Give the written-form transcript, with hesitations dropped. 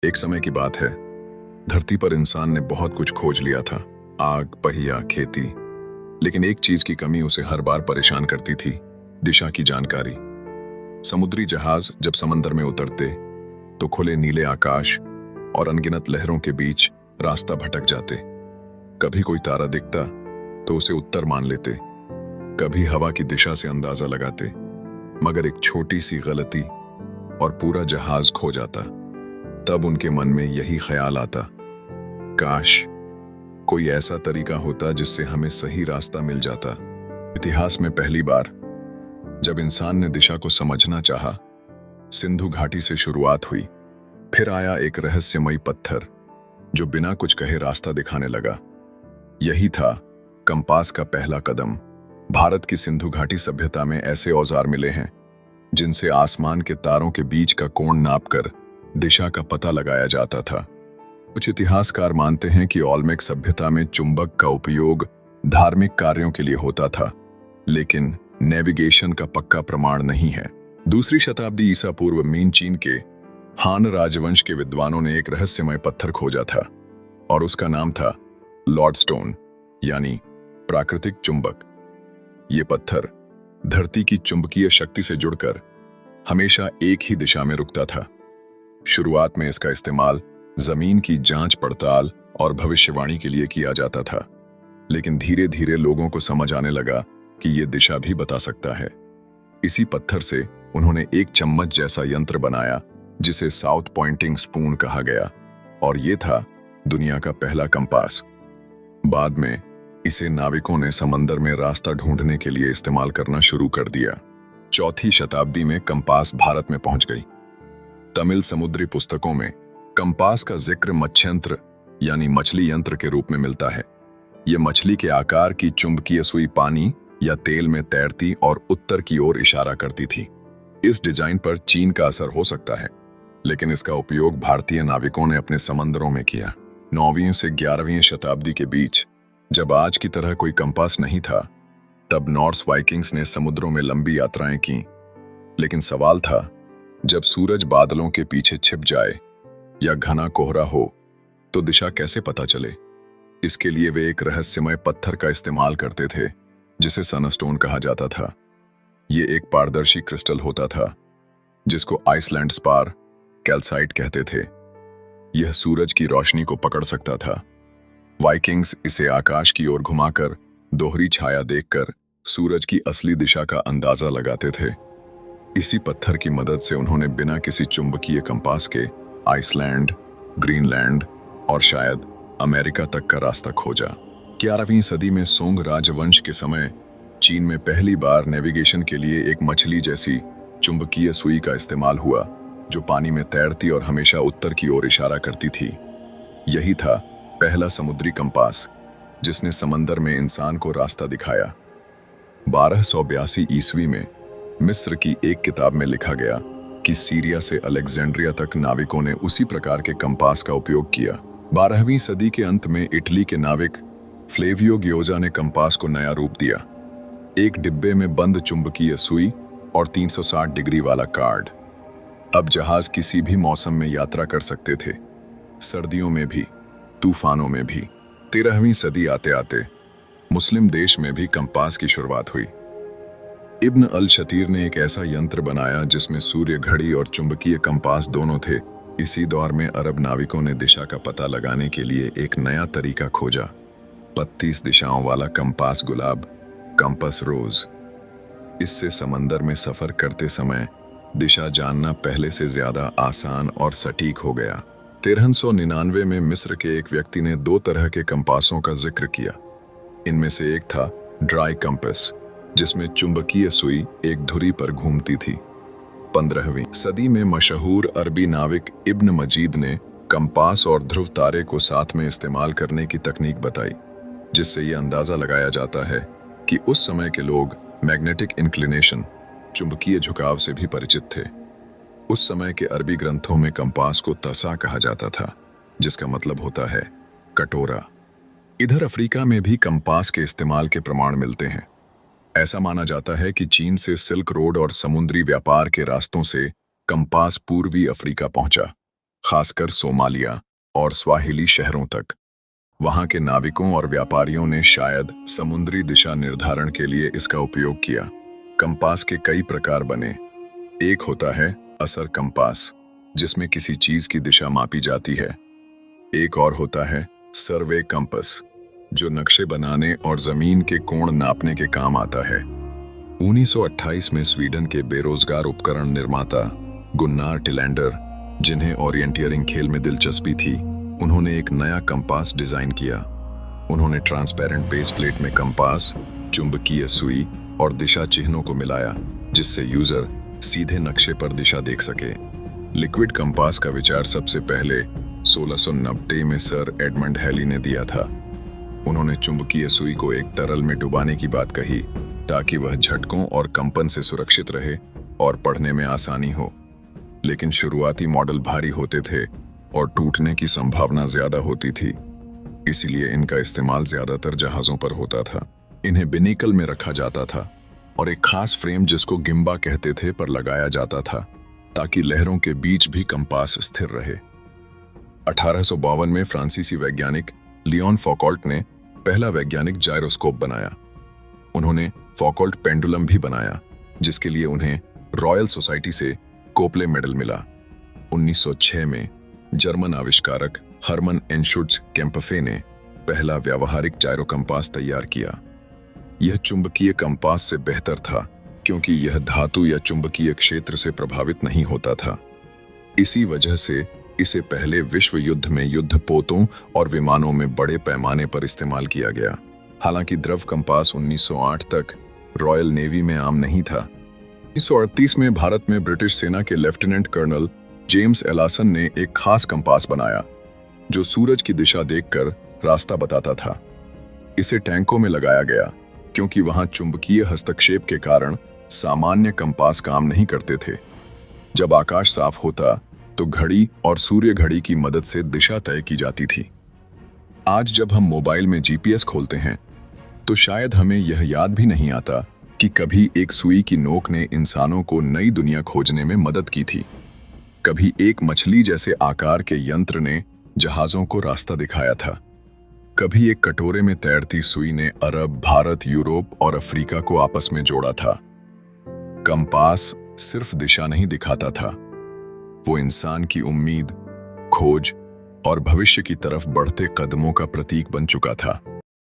एक समय की बात है। धरती पर इंसान ने बहुत कुछ खोज लिया था। आग, पहिया, खेती। लेकिन एक चीज की कमी उसे हर बार परेशान करती थी। दिशा की जानकारी। समुद्री जहाज जब समंदर में उतरते तो खुले नीले आकाश और अनगिनत लहरों के बीच रास्ता भटक जाते। कभी कोई तारा दिखता तो उसे उत्तर मान लेते, कभी हवा की दिशा से अंदाजा लगाते, मगर एक छोटी सी गलती और पूरा जहाज खो जाता। तब उनके मन में यही ख्याल आता, काश कोई ऐसा तरीका होता जिससे हमें सही रास्ता मिल जाता। इतिहास में पहली बार जब इंसान ने दिशा को समझना चाहा, सिंधु घाटी से शुरुआत हुई। फिर आया एक रहस्यमयी पत्थर जो बिना कुछ कहे रास्ता दिखाने लगा। यही था कंपास का पहला कदम। भारत की सिंधु घाटी सभ्यता में ऐसे औजार मिले हैं जिनसे आसमान के तारों के बीच का कोण नापकर दिशा का पता लगाया जाता था। कुछ इतिहासकार मानते हैं कि ओलमेक सभ्यता में चुंबक का उपयोग धार्मिक कार्यों के लिए होता था, लेकिन नेविगेशन का पक्का प्रमाण नहीं है। दूसरी शताब्दी ईसा पूर्व मीन चीन के हान राजवंश के विद्वानों ने एक रहस्यमय पत्थर खोजा था और उसका नाम था लॉर्ड स्टोन, यानी प्राकृतिक चुंबक। ये पत्थर धरती की चुंबकीय शक्ति से जुड़कर हमेशा एक ही दिशा में रुकता था। शुरुआत में इसका इस्तेमाल जमीन की जांच पड़ताल और भविष्यवाणी के लिए किया जाता था, लेकिन धीरे धीरे लोगों को समझ आने लगा कि यह दिशा भी बता सकता है। इसी पत्थर से उन्होंने एक चम्मच जैसा यंत्र बनाया जिसे साउथ पॉइंटिंग स्पून कहा गया, और यह था दुनिया का पहला कंपास। बाद में इसे नाविकों ने समंदर में रास्ता ढूंढने के लिए इस्तेमाल करना शुरू कर दिया। चौथी शताब्दी में कंपास भारत में पहुंच गई। तमिल समुद्री पुस्तकों में कंपास का जिक्र मत्स्ययंत्र यानी मछली यंत्र के रूप में मिलता है। यह मछली के आकार की चुंबकीय सुई पानी या तेल में तैरती और उत्तर की ओर इशारा करती थी। इस डिजाइन पर चीन का असर हो सकता है, लेकिन इसका उपयोग भारतीय नाविकों ने अपने समंदरों में किया। 9वीं से 11वीं शताब्दी के बीच जब आज की तरह कोई कंपास नहीं था, तब नॉर्स वाइकिंग्स ने समुद्रों में लंबी यात्राएं की। लेकिन सवाल था, जब सूरज बादलों के पीछे छिप जाए या घना कोहरा हो तो दिशा कैसे पता चले? इसके लिए वे एक रहस्यमय पत्थर का इस्तेमाल करते थे जिसे सनस्टोन कहा जाता था। ये एक पारदर्शी क्रिस्टल होता था जिसको आइसलैंड स्पार कैल्साइट कहते थे। यह सूरज की रोशनी को पकड़ सकता था। वाइकिंग्स इसे आकाश की ओर घुमाकर दोहरी छाया देखकर सूरज की असली दिशा का अंदाजा लगाते थे। इसी पत्थर की मदद से उन्होंने बिना किसी चुंबकीय कंपास के आइसलैंड, ग्रीनलैंड और शायद अमेरिका तक का रास्ता खोजा। 11वीं सदी में सोंग राजवंश के समय चीन में पहली बार नेविगेशन के लिए एक मछली जैसी चुंबकीय सुई का इस्तेमाल हुआ जो पानी में तैरती और हमेशा उत्तर की ओर इशारा करती थी। यही था पहला समुद्री कंपास जिसने समंदर में इंसान को रास्ता दिखाया। 1282 ईस्वी में मिस्र की एक किताब में लिखा गया कि सीरिया से अलेक्जेंड्रिया तक नाविकों ने उसी प्रकार के कंपास का उपयोग किया। 12वीं सदी के अंत में इटली के नाविक फ्लेवियो गियोजा ने कंपास को नया रूप दिया। एक डिब्बे में बंद चुंबकीय सुई और 360 डिग्री वाला कार्ड। अब जहाज किसी भी मौसम में यात्रा कर सकते थे, सर्दियों में भी, तूफानों में भी। 13वीं सदी आते आते मुस्लिम देश में भी कंपास की शुरुआत हुई। इब्न अल शतीर ने एक ऐसा यंत्र बनाया जिसमें सूर्य घड़ी और चुंबकीय कंपास दोनों थे। इसी दौर में अरब नाविकों ने दिशा का पता लगाने के लिए एक नया तरीका खोजा, 32 दिशाओं वाला कंपास गुलाब, कंपास रोज। इससे समंदर में सफर करते समय दिशा जानना पहले से ज्यादा आसान और सटीक हो गया। 1399 में मिस्र के एक व्यक्ति ने 2 तरह के कंपासों का जिक्र किया। इनमें से एक था ड्राई कंपास, जिसमें चुंबकीय सुई एक धुरी पर घूमती थी। 15वीं सदी में मशहूर अरबी नाविक इब्न मजीद ने कंपास और ध्रुव तारे को साथ में इस्तेमाल करने की तकनीक बताई, जिससे यह अंदाजा लगाया जाता है कि उस समय के लोग मैग्नेटिक इंक्लिनेशन, चुंबकीय झुकाव से भी परिचित थे। उस समय के अरबी ग्रंथों में कंपास को तसा कहा जाता था, जिसका मतलब होता है कटोरा। इधर अफ्रीका में भी कंपास के इस्तेमाल के प्रमाण मिलते हैं। ऐसा माना जाता है कि चीन से सिल्क रोड और समुद्री व्यापार के रास्तों से कंपास पूर्वी अफ्रीका पहुंचा, खासकर सोमालिया और स्वाहिली शहरों तक। वहां के नाविकों और व्यापारियों ने शायद समुद्री दिशा निर्धारण के लिए इसका उपयोग किया। कंपास के कई प्रकार बने। एक होता है असर कंपास, जिसमें किसी चीज की दिशा मापी जाती है। एक और होता है सर्वे कंपास, जो नक्शे बनाने और जमीन के कोण नापने के काम आता है। 1928 में स्वीडन के बेरोजगार उपकरण निर्माता गुन्नार टिलैंडर, जिन्हें ओरिएंटियरिंग खेल में दिलचस्पी थी, उन्होंने एक नया कंपास डिजाइन किया। उन्होंने ट्रांसपेरेंट बेस प्लेट में कंपास, चुंबकीय सुई और दिशा चिन्हों को मिलाया, जिससे यूजर सीधे नक्शे पर दिशा देख सके। लिक्विड कंपास का विचार सबसे पहले 1690 में सर एडमंड हैली ने दिया था। उन्होंने चुंबकीय सुई को एक तरल में डुबाने की बात कही, ताकि वह झटकों और कंपन से सुरक्षित रहे और पढ़ने में आसानी हो। लेकिन शुरुआती मॉडल भारी होते थे और टूटने की संभावना ज्यादा होती थी, इसलिए इनका इस्तेमाल ज्यादातर जहाजों पर होता था। इन्हें बिनिकल में रखा जाता था और एक खास फ्रेम, जिसको गिम्बा कहते थे, पर लगाया जाता था, ताकि लहरों के बीच भी कंपास स्थिर रहे। 1852 में फ्रांसीसी वैज्ञानिक लियोन फौकॉल्ट ने पहला वैज्ञानिक जायरोस्कोप बनाया। उन्होंने फौकॉल्ट पेंडुलम भी बनाया, जिसके लिए उन्हें रॉयल सोसाइटी से कोपले मेडल मिला। 1906 में जर्मन आविष्कारक हर्मन एनशुट्ज केम्पफे ने पहला व्यावहारिक जायरो कंपास तैयार किया। यह चुंबकीय कंपास से बेहतर था, क्योंकि यह धातु या चुंबकीय क्षेत्र से प्रभावित नहीं होता था। इसी वजह से इसे पहले विश्व युद्ध में युद्धपोतों और विमानों में बड़े पैमाने पर इस्तेमाल किया गया। हालांकि द्रव कंपास 1908 तक रॉयल नेवी में आम नहीं था। 1938 में भारत में ब्रिटिश सेना के लेफ्टिनेंट कर्नल जेम्स एलासन ने एक खास कंपास बनाया, जो सूरज की दिशा देखकर रास्ता बताता था। इसे टैंकों में लगाया गया, क्योंकि वहां चुंबकीय हस्तक्षेप के कारण सामान्य कंपास काम नहीं करते थे। जब आकाश साफ होता तो घड़ी और सूर्य घड़ी की मदद से दिशा तय की जाती थी। आज जब हम मोबाइल में जीपीएस खोलते हैं, तो शायद हमें यह याद भी नहीं आता कि कभी एक सुई की नोक ने इंसानों को नई दुनिया खोजने में मदद की थी। कभी एक मछली जैसे आकार के यंत्र ने जहाजों को रास्ता दिखाया था। कभी एक कटोरे में तैरती सुई ने अरब, भारत, यूरोप और अफ्रीका को आपस में जोड़ा था। कंपास सिर्फ दिशा नहीं दिखाता था, वो इंसान की उम्मीद, खोज और भविष्य की तरफ बढ़ते कदमों का प्रतीक बन चुका था।